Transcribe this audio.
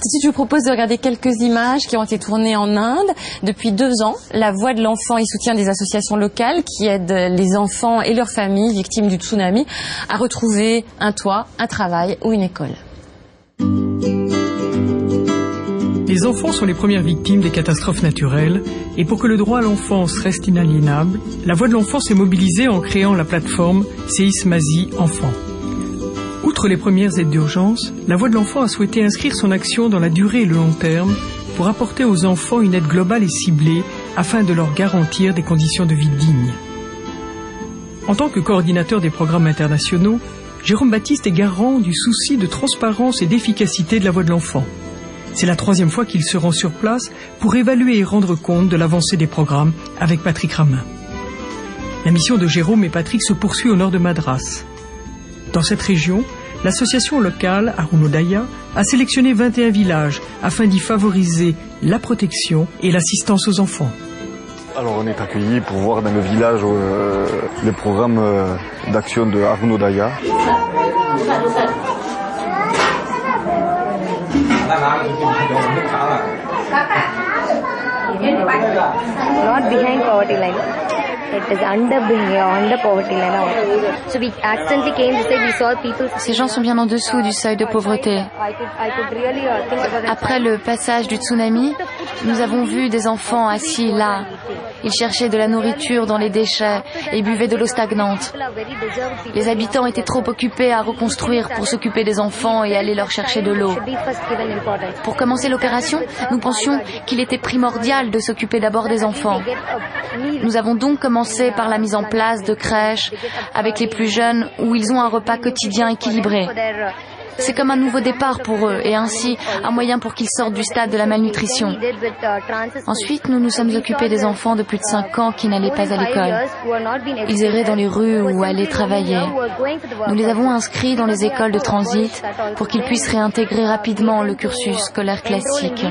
de suite, je vous propose de regarder quelques images qui ont été tournées en Inde. Depuis 2 ans, La Voix de l'Enfant y soutient des associations locales qui aident les enfants et leurs familles victimes du tsunami à retrouver un toit, un travail ou une école. Les enfants sont les premières victimes des catastrophes naturelles et pour que le droit à l'enfance reste inaliénable, La Voix de l'Enfant s'est mobilisée en créant la plateforme Seismazi Enfants. Outre les premières aides d'urgence, La Voix de l'Enfant a souhaité inscrire son action dans la durée et le long terme pour apporter aux enfants une aide globale et ciblée afin de leur garantir des conditions de vie dignes. En tant que coordinateur des programmes internationaux, Jérôme Baptiste est garant du souci de transparence et d'efficacité de La Voix de l'Enfant. C'est la 3e fois qu'il se rend sur place pour évaluer et rendre compte de l'avancée des programmes avec Patrick Ramin. La mission de Jérôme et Patrick se poursuit au nord de Madras. Dans cette région, l'association locale Arunodaya a sélectionné 21 villages afin d'y favoriser la protection et l'assistance aux enfants. Alors on est accueillis pour voir dans le village les programmes d'action de Arunodaya. Not behind poverty line. It is under poverty line. So we accidentally came to say we saw people. Ces gens sont bien en dessous du seuil de pauvreté. Après le passage du tsunami, nous avons vu des enfants assis là. Ils cherchaient de la nourriture dans les déchets et buvaient de l'eau stagnante. Les habitants étaient trop occupés à reconstruire pour s'occuper des enfants et aller leur chercher de l'eau. Pour commencer l'opération, nous pensions qu'il était primordial de s'occuper d'abord des enfants. Nous avons donc commencé par la mise en place de crèches avec les plus jeunes où ils ont un repas quotidien équilibré. C'est comme un nouveau départ pour eux et ainsi un moyen pour qu'ils sortent du stade de la malnutrition. Ensuite, nous nous sommes occupés des enfants de plus de 5 ans qui n'allaient pas à l'école. Ils erraient dans les rues ou allaient travailler. Nous les avons inscrits dans les écoles de transit pour qu'ils puissent réintégrer rapidement le cursus scolaire classique.